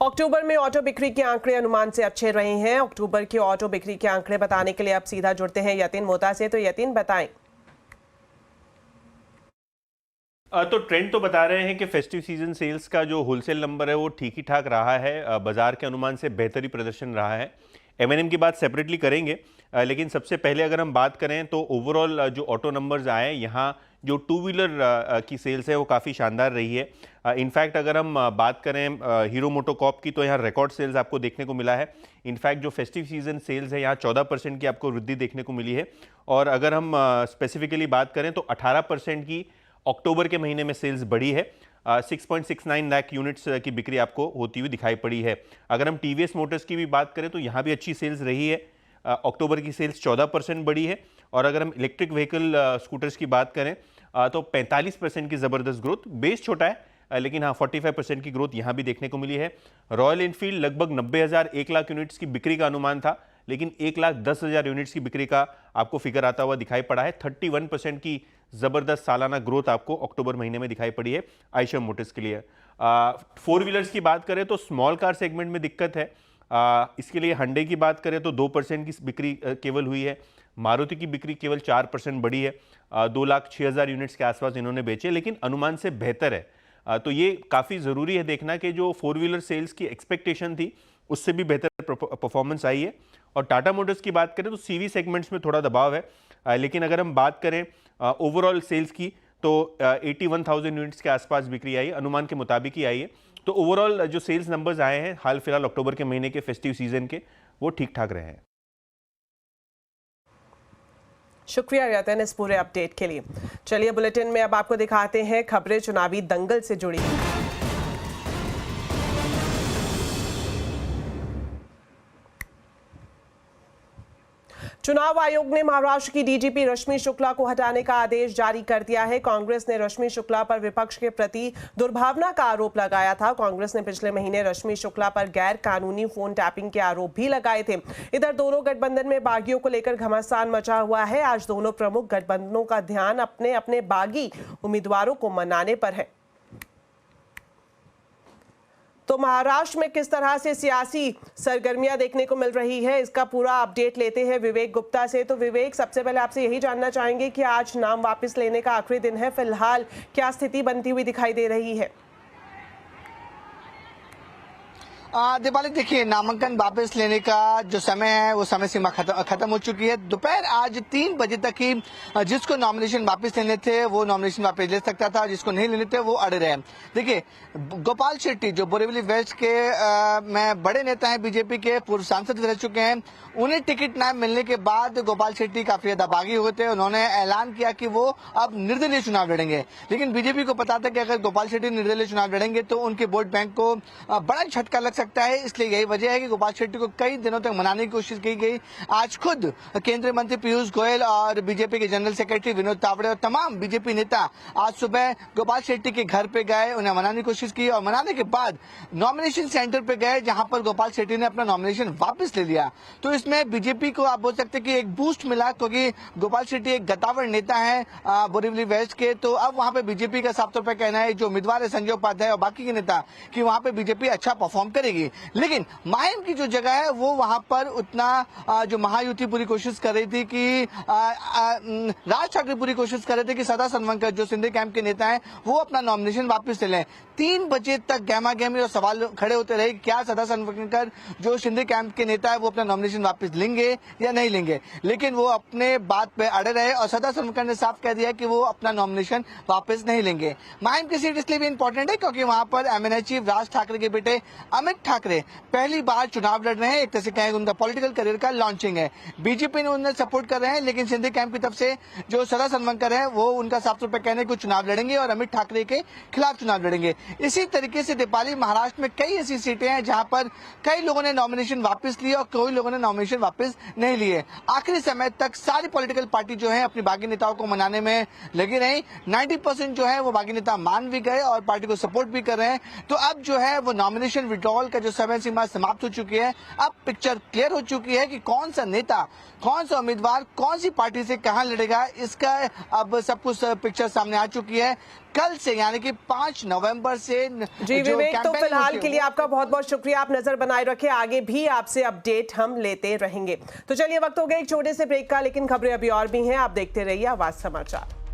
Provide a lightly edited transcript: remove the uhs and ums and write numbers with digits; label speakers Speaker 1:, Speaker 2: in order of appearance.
Speaker 1: अक्टूबर में ऑटो बिक्री के आंकड़े अनुमान से अच्छे रहे हैं। अक्टूबर के ऑटो बिक्री के आंकड़े बताने के लिए अब सीधा जुड़ते हैं यतीन मोता से। तो यतीन, बताएं।
Speaker 2: तो ट्रेंड तो बता रहे हैं कि फेस्टिव सीजन सेल्स का जो होलसेल नंबर है वो ठीक ही ठाक रहा है। बाजार के अनुमान से बेहतरी प्रदर्शन रहा है। एमएनएम की बात सेपरेटली करेंगे, लेकिन सबसे पहले अगर हम बात करें तो ओवरऑल जो ऑटो नंबर्स आए, यहाँ जो टू व्हीलर की सेल्स है वो काफ़ी शानदार रही है। इनफैक्ट अगर हम बात करें हीरो मोटोकॉर्प की, तो यहाँ रिकॉर्ड सेल्स आपको देखने को मिला है। इनफैक्ट जो फेस्टिव सीजन सेल्स है यहाँ 14% की आपको वृद्धि देखने को मिली है। और अगर हम स्पेसिफिकली बात करें तो 18% की अक्टूबर के महीने में सेल्स बढ़ी है। 6.69 लाख यूनिट्स की बिक्री आपको होती हुई दिखाई पड़ी है। अगर हम टीवीएस मोटर्स की भी बात करें तो यहाँ भी अच्छी सेल्स रही है। अक्टूबर की सेल्स 14% बढ़ी है। और अगर हम इलेक्ट्रिक व्हीकल स्कूटर्स की बात करें तो 45% की ज़बरदस्त ग्रोथ। बेस छोटा है लेकिन हाँ 45% की ग्रोथ यहाँ भी देखने को मिली है। रॉयल एनफील्ड लगभग 90,000 1 लाख यूनिट्स की बिक्री का अनुमान था, लेकिन 1,10,000 यूनिट्स की बिक्री का आपको फिगर आता हुआ दिखाई पड़ा है। 31% की ज़बरदस्त सालाना ग्रोथ आपको अक्टूबर महीने में दिखाई पड़ी है आइशर मोटर्स के लिए। फोर व्हीलर्स की बात करें तो स्मॉल कार सेगमेंट में दिक्कत है। इसके लिए हंडे की बात करें तो 2% की बिक्री केवल हुई है। मारुति की बिक्री केवल 4% बढ़ी है। 2,06,000 यूनिट्स के आसपास इन्होंने बेचे, लेकिन अनुमान से बेहतर है। तो ये काफ़ी ज़रूरी है देखना कि जो फोर व्हीलर सेल्स की एक्सपेक्टेशन थी उससे भी बेहतर परफॉर्मेंस आई है। और टाटा मोटर्स की बात करें तो सीवी सेगमेंट्स में थोड़ा दबाव है, लेकिन अगर हम बात करें ओवरऑल सेल्स की तो 81,000 यूनिट्स के आसपास बिक्री आई है, अनुमान के मुताबिक ही आई है। तो ओवरऑल जो सेल्स नंबर्स आए हैं हाल फिलहाल अक्टूबर के महीने के फेस्टिव सीजन के, वो ठीक ठाक रहे हैं।
Speaker 1: शुक्रिया यतीन इस पूरे अपडेट के लिए। चलिए बुलेटिन में अब आपको दिखाते हैं खबरें चुनावी दंगल से जुड़ी। चुनाव आयोग ने महाराष्ट्र की डीजीपी रश्मि शुक्ला को हटाने का आदेश जारी कर दिया है। कांग्रेस ने रश्मि शुक्ला पर विपक्ष के प्रति दुर्भावना का आरोप लगाया था। कांग्रेस ने पिछले महीने रश्मि शुक्ला पर गैर कानूनी फोन टैपिंग के आरोप भी लगाए थे। इधर दोनों गठबंधन में बागियों को लेकर घमासान मचा हुआ है। आज दोनों प्रमुख गठबंधनों का ध्यान अपने अपने बागी उम्मीदवारों को मनाने पर है। तो महाराष्ट्र में किस तरह से सियासी सरगर्मियां देखने को मिल रही है, इसका पूरा अपडेट लेते हैं विवेक गुप्ता से। तो विवेक, सबसे पहले आपसे यही जानना चाहेंगे कि आज नाम वापस लेने का आखिरी दिन है, फिलहाल क्या स्थिति बनती हुई दिखाई दे रही है?
Speaker 3: दीपाली, देखिए, नामांकन वापस लेने का जो समय है वो समय सीमा खत्म हो चुकी है। दोपहर आज 3 बजे तक ही जिसको नॉमिनेशन वापस लेने थे वो नॉमिनेशन वापस ले सकता था, जिसको नहीं लेने थे वो अड़े रहे। देखिए, गोपाल शेट्टी जो बोरीवली वेस्ट के में बड़े नेता हैं, बीजेपी के पूर्व सांसद रह चुके हैं, उन्हें टिकट न मिलने के बाद गोपाल शेट्टी काफी ज्यादा बागी हुए थे। उन्होंने ऐलान किया कि वो अब निर्दलीय चुनाव लड़ेंगे, लेकिन बीजेपी को पता था कि अगर गोपाल शेट्टी निर्दलीय चुनाव लड़ेंगे तो उनके वोट बैंक को बड़ा झटका लग सकता है। इसलिए यही वजह है कि गोपाल शेट्टी को कई दिनों तक मनाने की कोशिश की गई। आज खुद केंद्रीय मंत्री पीयूष गोयल और बीजेपी के जनरल सेक्रेटरी विनोद तावड़े और तमाम बीजेपी नेता आज सुबह गोपाल शेट्टी के घर पे गए, उन्हें मनाने की कोशिश की और मनाने के बाद नॉमिनेशन सेंटर पे गए जहां पर गोपाल शेट्टी ने अपना नॉमिनेशन वापस ले लिया। तो इसमें बीजेपी को आप बोल सकते हैं कि एक बूस्ट मिला, क्योंकि गोपाल शेट्टी एक गतावर नेता है बोरीवली वेस्ट के। तो अब वहां पे बीजेपी का साफ तौर पर कहना है, जो उम्मीदवार है संजय उपाध्याय और बाकी के नेता, कि वहां पे बीजेपी अच्छा परफॉर्म करेगी। लेकिन माहिम की जो जगह है वो वहां पर उतना जो महायुति पूरी कोशिश कर रही थी कि राज ठाकरे पूरी कोशिश कर रहे थे कि सदा सनवंकर जो सिंधे कैंप के नेता हैं वो अपना नॉमिनेशन वापस ले लें। 3 बजे तक गहमा गहमी और सवाल खड़े होते रहे, क्या सदा सनवंकर जो सिंधे कैंप के नेता है वो अपना नॉमिनेशन वापस लेंगे या नहीं लेंगे। लेकिन वो अपने बात पे अड़े रहे और सदा सनवंकर ने साफ कह दिया कि वो अपना नॉमिनेशन वापस नहीं लेंगे। माहिम की सीट इसलिए भी इंपॉर्टेंट है क्योंकि वहां पर एमएनए चीफ राज ठाकरे के बेटे अमित ठाकरे पहली बार चुनाव लड़ रहे हैं। एक तरह से कहेंगे उनका पॉलिटिकल करियर का लॉन्चिंग है। बीजेपी ने उन्हें सपोर्ट कर रहे हैं, लेकिन सिंधे कैंप की तरफ से जो सदा सनवंकर है वो उनका साफ तौर पर कहने को चुनाव लड़ेंगे और अमित ठाकरे के खिलाफ चुनाव लड़ेंगे। इसी तरीके से दीपाली, महाराष्ट्र में कई ऐसी सीटें हैं जहां पर कई लोगों ने नॉमिनेशन वापस लिए और कई लोगों ने नॉमिनेशन वापस नहीं लिए। आखिरी समय तक सारी पॉलिटिकल पार्टी जो है अपनी बागी नेताओं को मनाने में लगी रही। 90% जो है वो बागी नेता मान भी गए और पार्टी को सपोर्ट भी कर रहे हैं। तो अब जो है वो नॉमिनेशन विड्रॉल पोल का जो समय सीमा समाप्त हो चुकी है। अब पिक्चर क्लियर हो चुकी है कि कौन सा नेता, कौन सा उम्मीदवार, कौन सी पार्टी से कहां लड़ेगा, इसका अब सब कुछ पिक्चर सामने आ चुकी है। कल से यानी कि 5 नवंबर से
Speaker 1: जी विवेक, तो फिलहाल के लिए आपका बहुत बहुत शुक्रिया। आप नजर बनाए रखें, आगे भी आपसे अपडेट हम लेते रहेंगे। तो चलिए, वक्त हो गया एक छोटे से ब्रेक का, लेकिन खबरें अभी और भी हैं। आप देखते रहिए आवाज समाचार।